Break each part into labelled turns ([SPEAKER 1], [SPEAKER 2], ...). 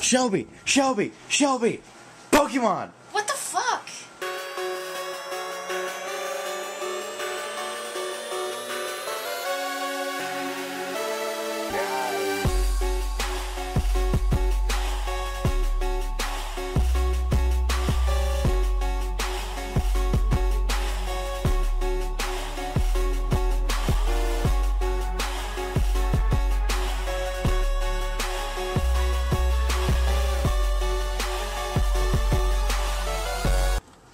[SPEAKER 1] Shelby! Shelby! Shelby! Pokemon!
[SPEAKER 2] What the fuck?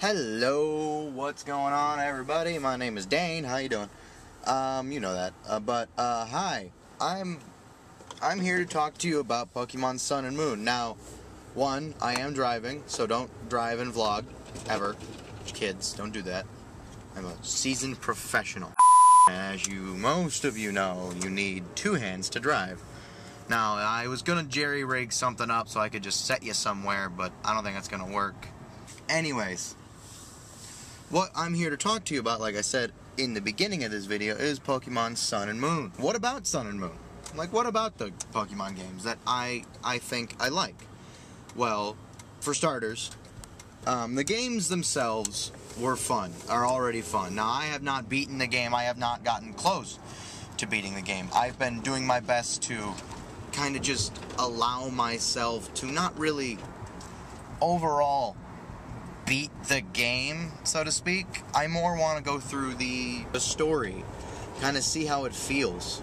[SPEAKER 1] Hello, what's going on, everybody? My name is Dane. How you doing? You know that. Hi. I'm here to talk to you about Pokemon Sun and Moon. Now, one, I am driving, so don't drive and vlog ever. Kids, don't do that. I'm a seasoned professional. As most of you know, you need two hands to drive. Now, I was gonna jerry-rig something up so I could just set you somewhere, but I don't think that's gonna work. Anyways, what I'm here to talk to you about, like I said in the beginning of this video, is Pokemon Sun and Moon. What about Sun and Moon? Like, what about the Pokemon games that I think I like? Well, for starters, the games themselves were fun, are already fun. Now, I have not beaten the game, I have not gotten close to beating the game. I've been doing my best to kind of just allow myself to not really overall beat the game, so to speak. I more want to go through the story, kind of see how it feels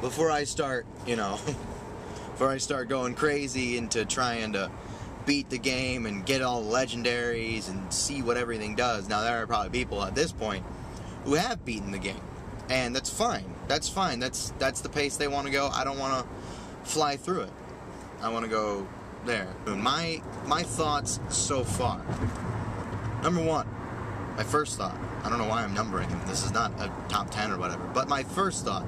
[SPEAKER 1] before I start, before I start going crazy into trying to beat the game and get all the legendaries and see what everything does. Now, there are probably people at this point who have beaten the game, and that's fine. That's fine. That's the pace they want to go. I don't want to fly through it. I want to go there. My thoughts so far. Number one, my first thought. I don't know why I'm numbering them. This is not a top 10 or whatever. But my first thought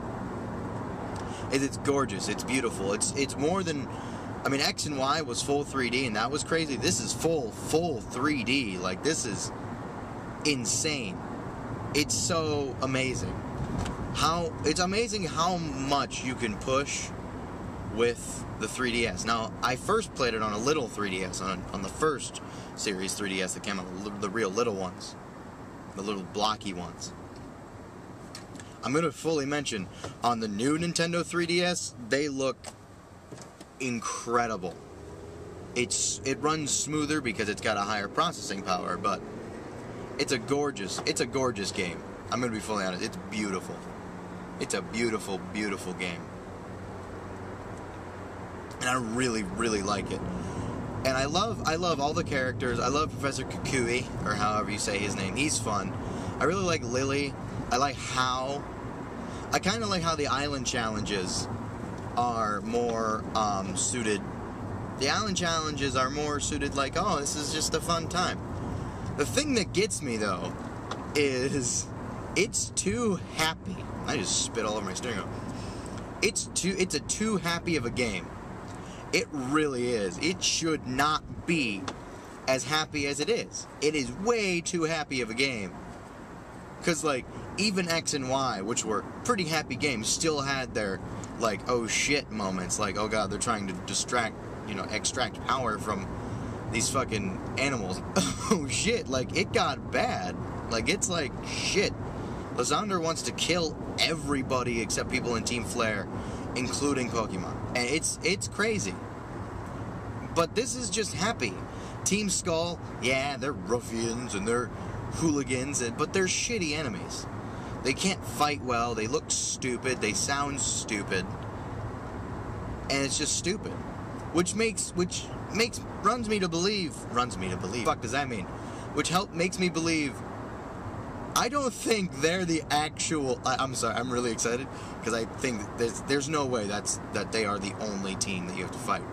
[SPEAKER 1] is it's gorgeous. It's beautiful. It's more than, X and Y was full 3D and that was crazy. This is full 3D. Like, this is insane. It's so amazing. It's amazing how much you can push with the 3DS. Now, I first played it on a little 3DS, on the first series 3DS that came out, the real little ones, the little blocky ones. I'm going to fully mention, on the new Nintendo 3DS, they look incredible. It runs smoother because it's got a higher processing power, but it's a gorgeous game. I'm going to be fully honest, it's beautiful. It's a beautiful, beautiful game. And I really, really like it. And I love all the characters. I love Professor Kukui, or however you say his name. He's fun. I really like Lily. I kind of like how the island challenges are more suited. The island challenges are more suited like, oh, this is just a fun time. The thing that gets me, though, is it's too happy. I just spit all over my steering wheel. It's a too happy of a game. It really is. It should not be as happy as it is. It is way too happy of a game. Because, like, even X and Y, which were pretty happy games, still had their, like, oh shit moments. Like, oh god, they're trying to extract power from these fucking animals. Oh shit, like, it got bad. Like, it's like, shit. Lysander wants to kill everybody except people in Team Flare, including Pokemon. And it's crazy. But this is just happy. Team Skull, yeah, they're ruffians and they're hooligans, but they're shitty enemies. They can't fight well, they look stupid, they sound stupid. And it's just stupid. Which runs me to believe, fuck does that mean? Makes me believe, I don't think they're the actual, I'm sorry, I'm really excited, because I think there's no way that they are the only team that you have to fight.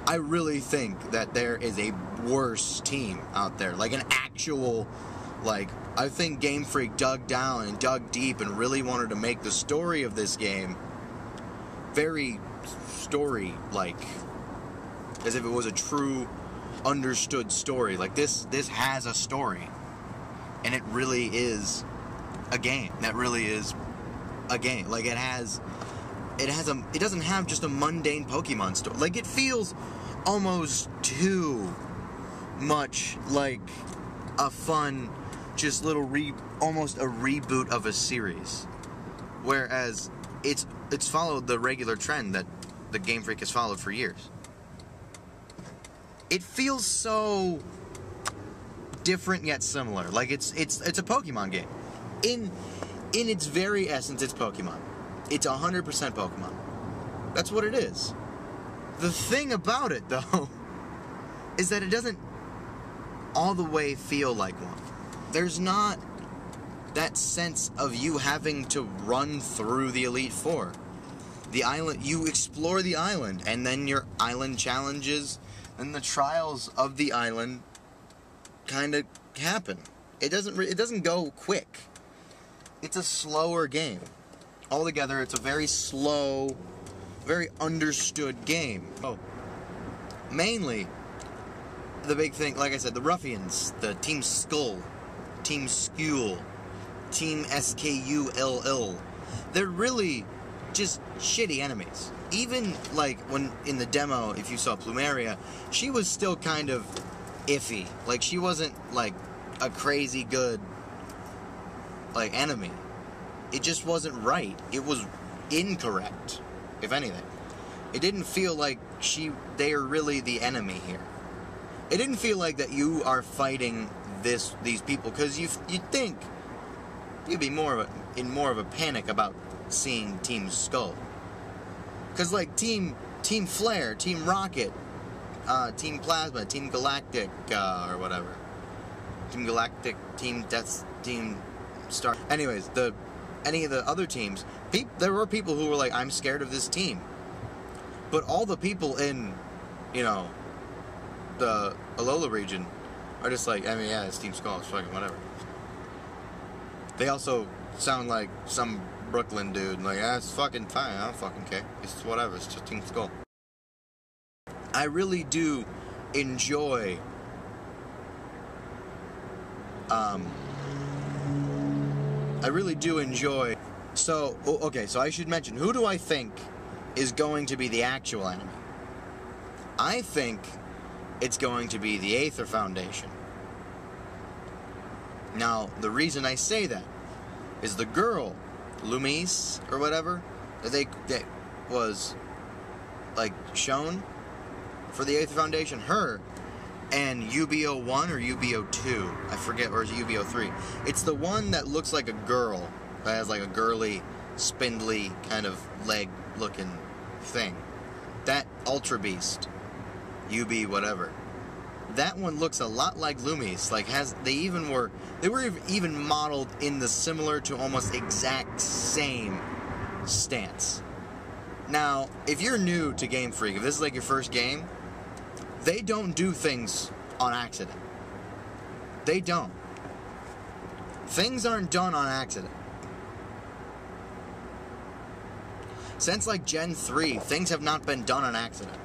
[SPEAKER 1] I really think that there is a worse team out there, like an actual, I think Game Freak dug down and dug deep and really wanted to make the story of this game very story-like, as if it was a true, understood story. Like, this has a story. And it really is a game. That really is a game. Like, it doesn't have just a mundane Pokemon story. Like, it feels almost too much like a fun, just little almost a reboot of a series. Whereas it's followed the regular trend that the Game Freak has followed for years. It feels so different yet similar. Like it's a Pokemon game. In its very essence, it's Pokemon. It's 100% Pokemon. That's what it is. The thing about it, though, is that it doesn't all the way feel like one. There's not that sense of you having to run through the Elite Four. The island, you explore the island, and then your island challenges and the trials of the island kind of happen. It doesn't go quick. It's a slower game. Altogether, it's a very slow, very understood game. Oh, mainly, the big thing, like I said, the Ruffians, the Team Skull, Team Skull, Team SKULL, they're really just shitty enemies. Even, like, when in the demo, if you saw Plumeria, she was still kind of iffy. Like, she wasn't, like, a crazy good, like, enemy. It just wasn't right. It was incorrect, if anything. It didn't feel like they are really the enemy here. It didn't feel like that you are fighting these people, because you'd think you'd be in more of a panic about seeing Team Skull. Because, like, Team Flare, Team Rocket, Team Plasma, Team Galactic, or whatever. Team Galactic, Team Death, Team Star. Anyways, any of the other teams, there were people who were like, I'm scared of this team. But all the people in, the Alola region are just like, I mean, yeah, it's Team Skull, it's fucking whatever. They also sound like some Brooklyn dude, like, it's fucking fine, I don't fucking care. It's whatever, it's just Team Skull. I really do enjoy so I should mention, who do I think is going to be the actual enemy? I think it's going to be the Aether Foundation. Now, the reason I say that is the girl, Loomise, or whatever, that was, like, shown for the Aether Foundation, her and UBO1 or UBO2, I forget, or is it UBO3? It's the one that looks like a girl, that has like a girly, spindly kind of leg-looking thing. That Ultra Beast, UB whatever, that one looks a lot like Loomise. Like, they were even modeled in the similar to almost exact same stance. Now, if you're new to Game Freak, if this is like your first game, they don't do things on accident. They don't. Things aren't done on accident. Since, like, Gen 3, things have not been done on accident.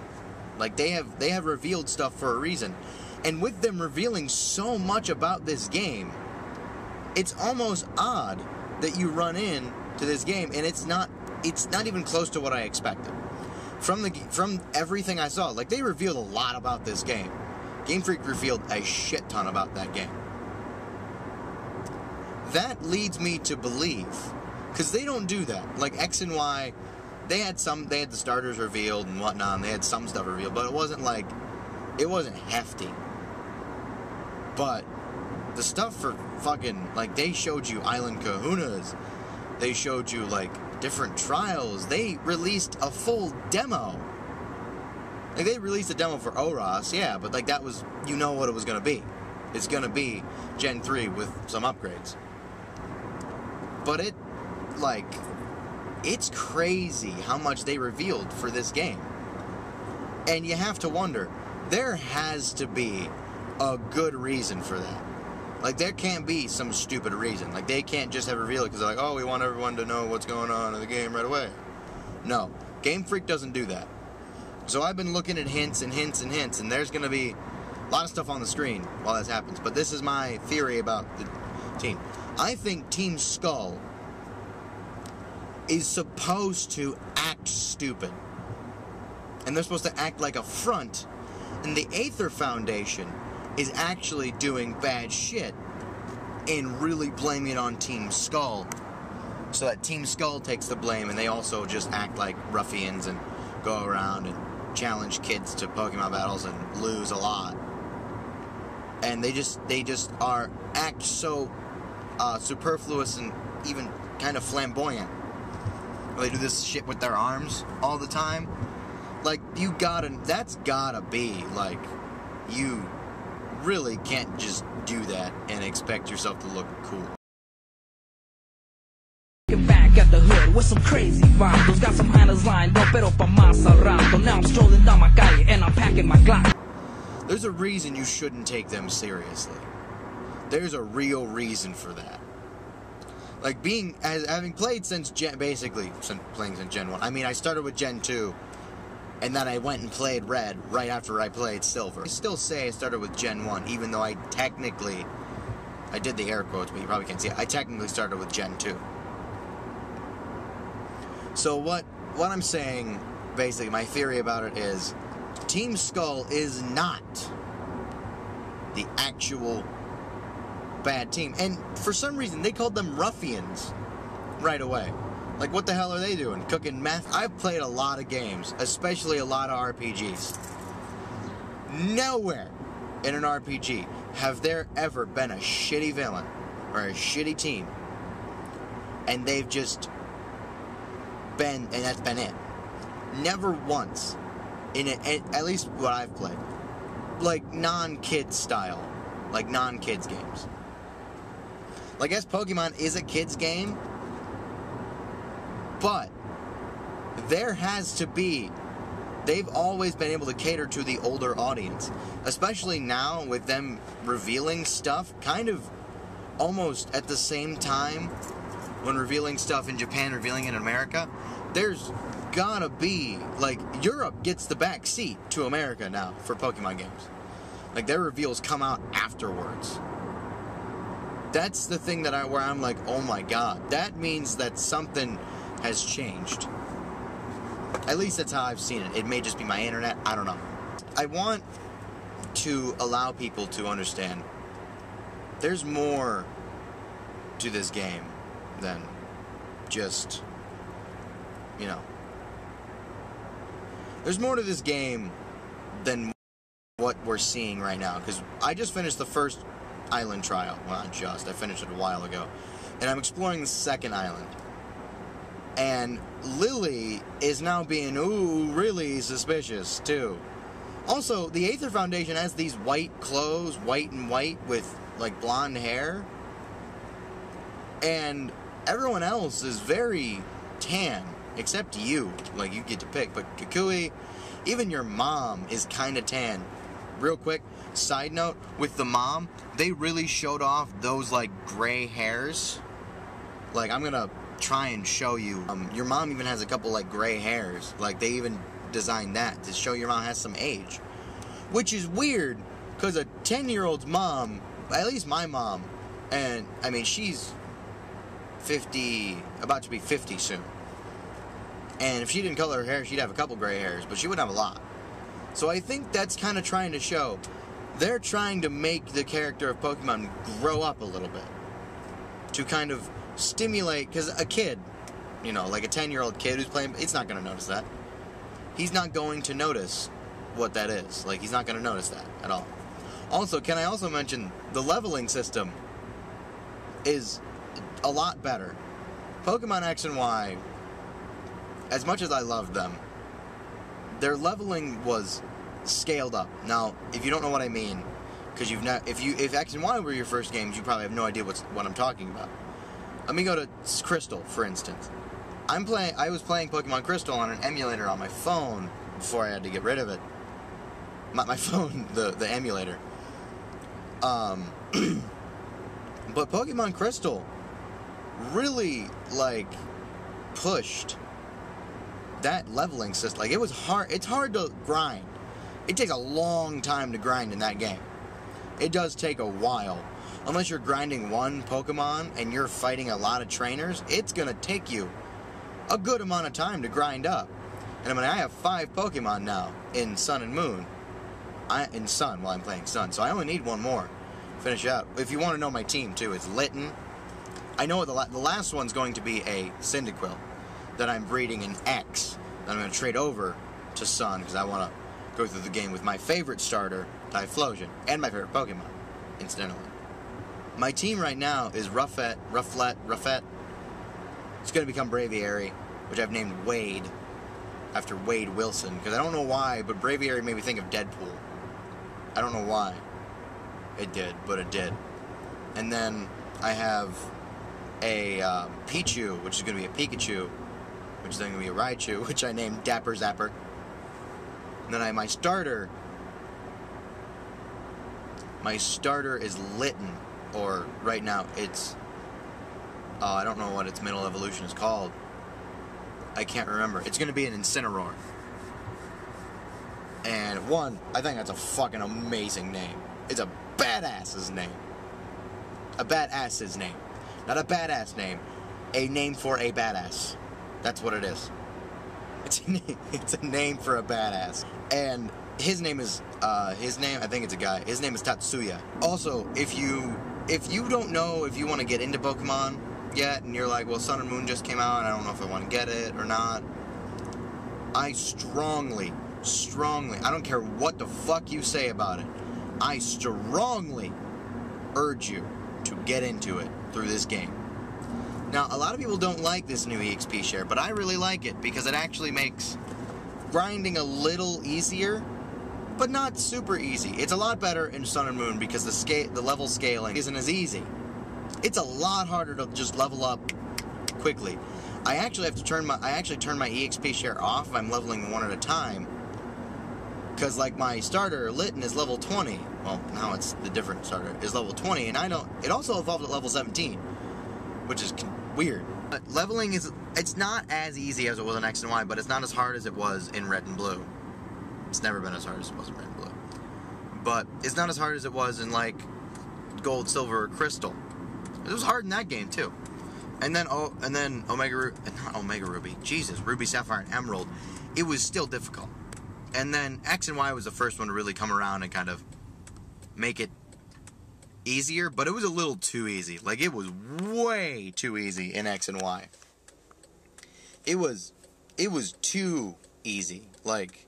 [SPEAKER 1] Like, they have revealed stuff for a reason. And with them revealing so much about this game, it's almost odd that you run in to this game and it's not even close to what I expected. From everything I saw, like, they revealed a lot about this game. Game Freak revealed a shit ton about that game. That leads me to believe, because they don't do that. Like, X and Y, they had the starters revealed and whatnot, and they had some stuff revealed, but it wasn't hefty. But the stuff for fucking, like, they showed you Island Kahunas, they showed you, like, different trials, they released a full demo. Like, they released a demo for Oros, yeah, but, like, that was, what it was gonna be. It's gonna be Gen 3 with some upgrades. But it's crazy how much they revealed for this game. And you have to wonder, there has to be a good reason for that. Like, there can't be some stupid reason. Like, they can't just have revealed it because they're like, oh, we want everyone to know what's going on in the game right away. No, Game Freak doesn't do that. So I've been looking at hints and hints and hints, and there's going to be a lot of stuff on the screen while this happens. But this is my theory about the team. I think Team Skull is supposed to act stupid. And they're supposed to act like a front And the Aether Foundation is actually doing bad shit and really blaming it on Team Skull. So that Team Skull takes the blame, and they also just act like ruffians and go around and challenge kids to Pokemon battles and lose a lot. And they just act so superfluous and even kind of flamboyant. They do this shit with their arms all the time. Like, that's gotta be, like, you really can't just do that and expect yourself to look cool.
[SPEAKER 2] Back at the hood with some crazy bandos. Got some handlers lined up, pero pa más al rato. Now I'm strolling down my calle and I'm packing my Glock.
[SPEAKER 1] There's a reason you shouldn't take them seriously. There's a real reason for that. Like, having played since playing since Gen 1. I mean, I started with Gen 2, and then I went and played Red right after I played Silver. I still say I started with Gen 1, even though I did the air quotes, but you probably can't see it. I technically started with Gen 2. So what I'm saying, basically, my theory about it is, Team Skull is not the actual bad team. And for some reason, they called them ruffians right away. Like, what the hell are they doing? Cooking meth? I've played a lot of games, especially a lot of RPGs. Nowhere in an RPG have there ever been a shitty villain or a shitty team. And they've just been, and that's been it. Never once, at least what I've played, like non-kids style, like non-kids games. Like, yes, Pokemon is a kids game, but there has to be, they've always been able to cater to the older audience, especially now with them revealing stuff kind of almost at the same time when revealing stuff in Japan, revealing it in America. There's gotta be, like, Europe gets the back seat to America now for Pokemon games. Like, their reveals come out afterwards. That's the thing where I'm like, oh my god, that means that something has changed. At least that's how I've seen it. It may just be my internet, I don't know. I want to allow people to understand there's more to this game than just, you know, there's more to this game than what we're seeing right now. Because I just finished the first island trial. Well, not just. I finished it a while ago. And I'm exploring the second island. And Lily is now being, really suspicious, too. Also, the Aether Foundation has these white clothes, white and white, with, like, blonde hair. And everyone else is very tan, except you. Like, you get to pick. But Kukui, even your mom is kind of tan. Real quick, side note, with the mom, they really showed off those, like, gray hairs. Like, I'm gonna try and show you. Your mom even has a couple, like, gray hairs. Like, they even designed that to show your mom has some age. Which is weird, because a 10-year-old's mom, at least my mom, and, I mean, she's 50, about to be 50 soon. And if she didn't color her hair, she'd have a couple gray hairs, but she wouldn't have a lot. So I think that's kind of trying to show, they're trying to make the character of Pokemon grow up a little bit. To kind of stimulate, because a kid, you know, like a 10-year-old kid who's playing, it's not going to notice that. He's not going to notice what that is. Like, he's not going to notice that at all. Also, can I also mention, the leveling system is a lot better. Pokemon X and Y, as much as I loved them, their leveling was scaled up. Now, if you don't know what I mean, because if X and Y were your first games, you probably have no idea what I'm talking about. Let me go to Crystal, for instance. I was playing Pokemon Crystal on an emulator on my phone before I had to get rid of it. My phone, the emulator. But Pokemon Crystal really, like, pushed that leveling system. Like, it was hard. It's hard to grind. It takes a long time to grind in that game. It does take a while. Unless you're grinding one Pokemon and you're fighting a lot of trainers, it's going to take you a good amount of time to grind up. And I mean, I have 5 Pokemon now in Sun and Moon. in Sun while I'm playing Sun. So I only need one more. Finish out. If you want to know my team too, it's Litten. I know the last one's going to be a Cyndaquil that I'm breeding in X. That I'm going to trade over to Sun because I want to go through the game with my favorite starter, Typhlosion, and my favorite Pokemon, incidentally. My team right now is Rufflet. It's going to become Braviary, which I've named Wade, after Wade Wilson, because I don't know why, but Braviary made me think of Deadpool. I don't know why. It did, but it did. And then I have a Pichu, which is going to be a Pikachu, which is then going to be a Raichu, which I named Dapper Zapper. And then I have my starter. My starter is Litten, or right now it's, I don't know what its middle evolution is called. I can't remember. It's going to be an Incineroar. And I think that's a fucking amazing name. It's a badass's name. A badass's name. Not a badass name. A name for a badass. That's what it is. It's a name for a badass. And his name is, I think it's a guy. His name is Tatsuya. Also, if you don't know if you want to get into Pokemon yet, and you're like, well, Sun and Moon just came out, and I don't know if I want to get it or not, I strongly, I don't care what the fuck you say about it, I strongly urge you to get into it through this game. Now, a lot of people don't like this new EXP share, but I really like it because it actually makes grinding a little easier, but not super easy. It's a lot better in Sun and Moon because the level scaling isn't as easy. It's a lot harder to just level up quickly. I actually have to turn my EXP share off if I'm leveling one at a time, because like my starter Litten is level 20. Well, now it's the different starter is level 20, and it also evolved at level 17, which is weird. But leveling it's not as easy as it was in X and Y, but it's not as hard as it was in Red and Blue. It's never been as hard as it was in Red and Blue. But it's not as hard as it was in like Gold, Silver, or Crystal. It was hard in that game too. And then Omega Ruby. Jesus, Ruby, Sapphire, and Emerald. It was still difficult. And then X and Y was the first one to really come around and kind of make it easier, but it was a little too easy. Like, it was way too easy in X and Y. It was too easy. Like,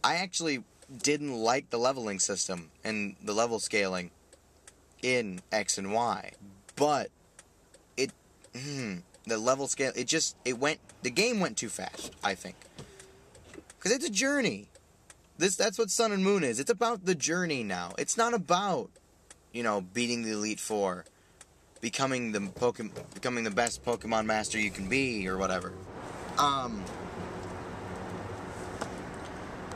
[SPEAKER 1] I actually didn't like the leveling system and the level scaling in X and Y, but the level scale, the game went too fast, I think. Because it's a journey. That's what Sun and Moon is. It's about the journey now. It's not about, beating the Elite Four, becoming the best Pokemon master you can be, or whatever.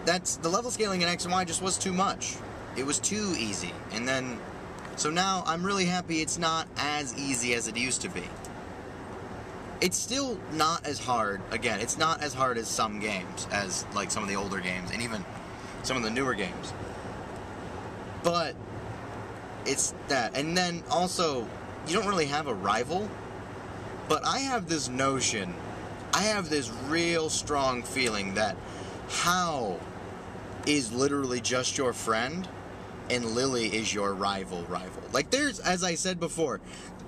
[SPEAKER 1] The level scaling in X and Y just was too much. It was too easy. And then, so now I'm really happy it's not as easy as it used to be. It's still not as hard. Again, it's not as hard as some games, as like some of the older games, and even some of the newer games. But it's that. And then also, you don't really have a rival. But I have this notion, I have this real strong feeling that How is literally just your friend, and Lily is your rival. Like, there's, as I said before,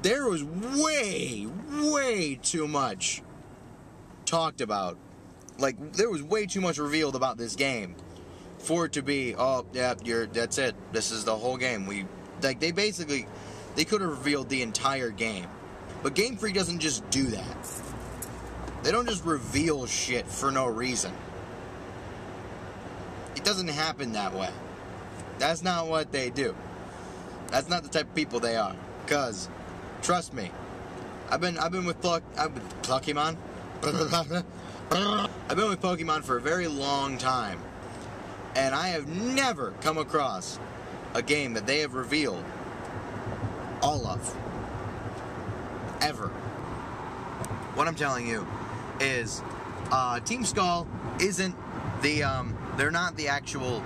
[SPEAKER 1] there was way too much talked about. Like, there was way too much revealed about this game for it to be, oh, yeah, that's it. This is the whole game. They could have revealed the entire game. But Game Freak doesn't just do that. They don't just reveal shit for no reason. It doesn't happen that way. That's not what they do. That's not the type of people they are. Cause, trust me, I've been with Pokemon. I've been with Pokemon for a very long time, and I have never come across a game that they have revealed all of. Ever. What I'm telling you is, Team Skull isn't the, they're not the actual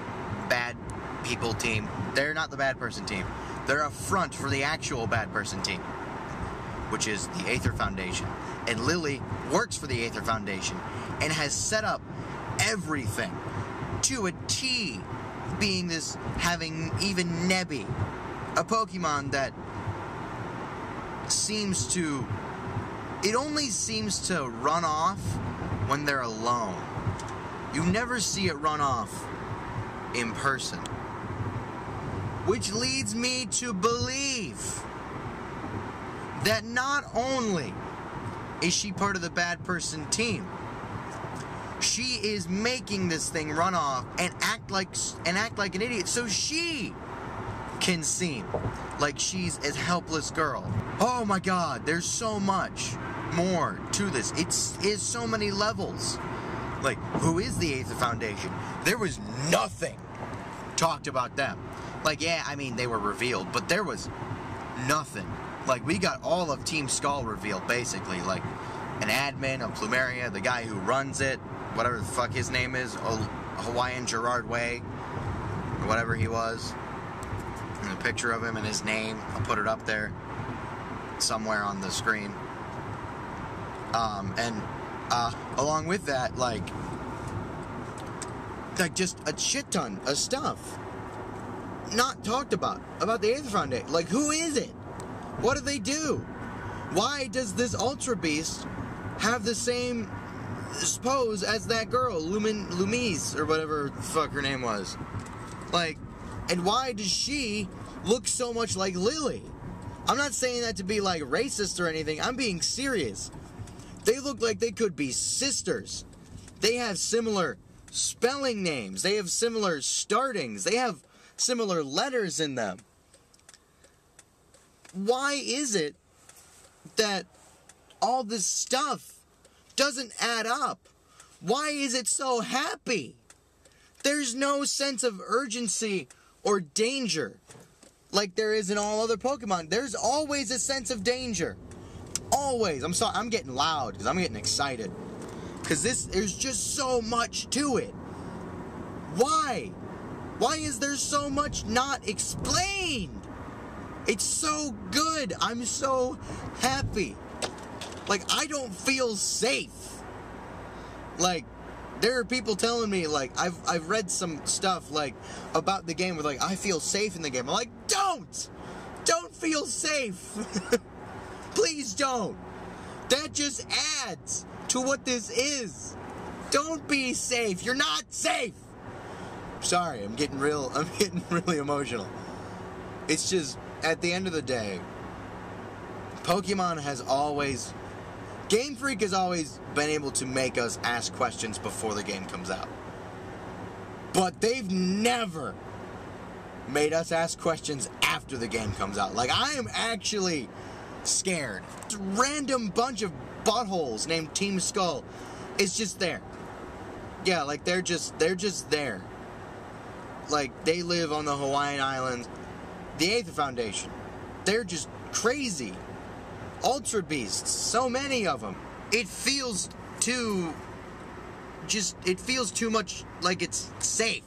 [SPEAKER 1] bad people team. They're not the bad person team. They're a front for the actual bad person team, which is the Aether Foundation. And Lily works for the Aether Foundation and has set up everything to a T being this, having even Nebby, a Pokemon that it only seems to run off when they're alone. You never see it run off in person. Which leads me to believe that not only is she part of the bad person team, she is making this thing run off and act like an idiot so she can seem like she's a helpless girl. Oh my god, there's so much more to this. It is so many levels. Like, who is the Aether Foundation? There was nothing talked about them. Like, yeah, I mean, they were revealed, but there was nothing. Like, we got all of Team Skull revealed, basically. Like, an admin of Plumeria, the guy who runs it, whatever the fuck his name is, Hawaiian Gerard Way, or whatever he was. And a picture of him and his name, I'll put it up there somewhere on the screen. Along with that, like just a shit ton of stuff not talked about the Aether Foundation. Like, who is it? What do they do? Why does this Ultra Beast have the same pose as that girl, Lumise, or whatever the fuck her name was? Like, and why does she look so much like Lily? I'm not saying that to be, like, racist or anything. I'm being serious. They look like they could be sisters. They have similar spelling names. They have similar startings. They have similar letters in them. Why is it that all this stuff doesn't add up? Why is it so happy? There's no sense of urgency or danger like there is in all other Pokemon. There's always a sense of danger. Always. I'm sorry, I'm getting loud because I'm getting excited. Because there's just so much to it. Why? Why is there so much not explained? It's so good. I'm so happy. Like, I don't feel safe. Like, there are people telling me, like, I've read some stuff, like, about the game where, like, I feel safe in the game. I'm like, don't feel safe. Please don't. That just adds to what this is. Don't be safe. You're not safe. Sorry, I'm getting really emotional. It's just, at the end of the day, Pokemon has always, Game Freak has always been able to make us ask questions before the game comes out. But they've never made us ask questions after the game comes out. Like, I am actually scared. This random bunch of buttholes named Team Skull is just there. Yeah, like, they're just there. Like, they live on the Hawaiian Islands. The Aether Foundation, they're just crazy. Ultra Beasts, so many of them. It feels too much like it's safe.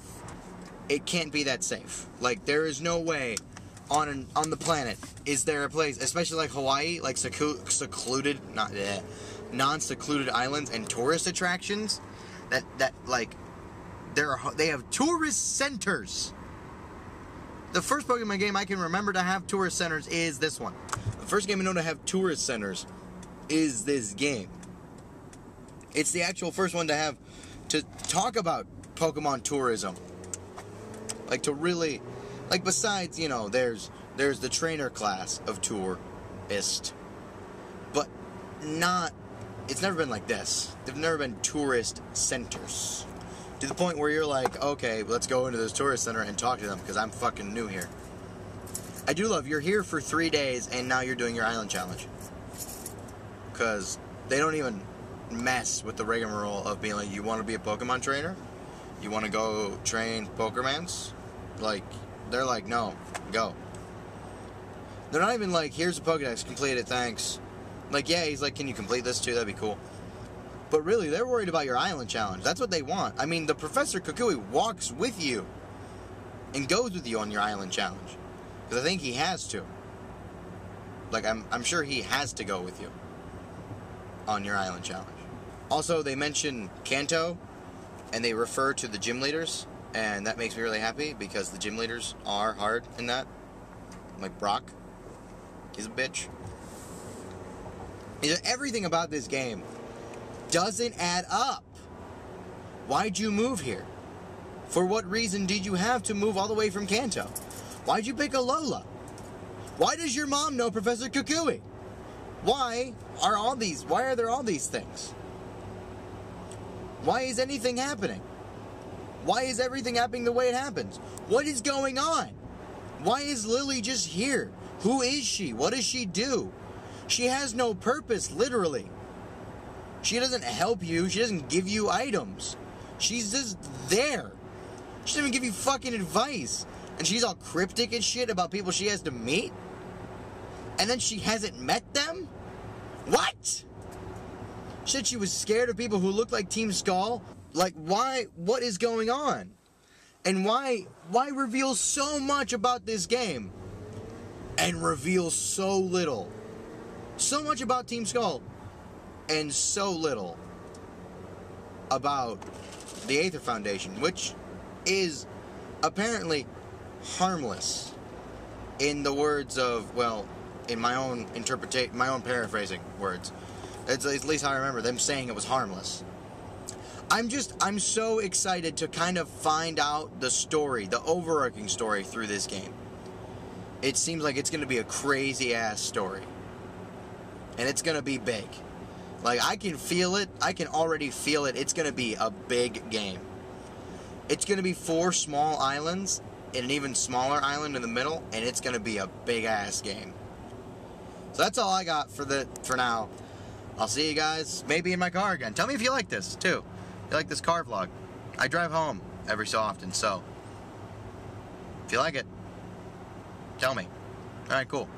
[SPEAKER 1] It can't be that safe. Like, there is no way on the planet is there a place, especially like Hawaii, like secluded, non-secluded islands and tourist attractions that like they have tourist centers. The first Pokemon game I can remember to have tourist centers is this one. The first game I know to have tourist centers is this game. It's the actual first one to talk about Pokemon tourism. Like, to really, like, besides, you know, there's the trainer class of tourist, but it's never been like this. There've never been tourist centers. To the point where you're like, okay, let's go into this tourist center and talk to them, because I'm fucking new here. I do love, you're here for 3 days, and now you're doing your island challenge. Because they don't even mess with the rigmarole of being like, you want to be a Pokemon trainer? You want to go train Pokemons? Like, they're like, no, go. They're not even like, here's a Pokedex, complete it, thanks. Like, yeah, he's like, can you complete this too? That'd be cool. But really, they're worried about your island challenge. That's what they want. I mean, the Professor Kukui walks with you and goes with you on your island challenge. Because I think he has to. Like, I'm sure he has to go with you on your island challenge. Also, they mention Kanto, and they refer to the gym leaders And that makes me really happy because the gym leaders are hard in that. Like Brock. He's a bitch. Everything about this game doesn't add up. Why'd you move here? For what reason did you have to move all the way from Kanto? Why'd you pick Alola? Why does your mom know Professor Kukui? Why are there all these things? Why is anything happening? Why is everything happening the way it happens? What is going on? Why is Lily just here? Who is she? What does she do? She has no purpose, literally. She doesn't help you. She doesn't give you items. She's just there. She doesn't even give you fucking advice. And she's all cryptic and shit about people she has to meet. And then she hasn't met them? What? She said she was scared of people who look like Team Skull. Like, why? What is going on? And why reveal so much about this game and reveal so little? So much about Team Skull and so little about the Aether Foundation, which is apparently harmless in the words of, well, in my own interpretation, my own paraphrasing words. It's at least how I remember them saying it was harmless. I'm so excited to kind of find out the story, the overarching story through this game. It seems like it's going to be a crazy-ass story. And it's going to be big. Like, I can feel it. I can already feel it. It's going to be a big game. It's going to be 4 small islands and an even smaller island in the middle, and it's going to be a big-ass game. So that's all I got for now. I'll see you guys maybe in my car again. Tell me if you like this, too. If you like this car vlog. I drive home every so often, so if you like it, tell me. Alright, cool.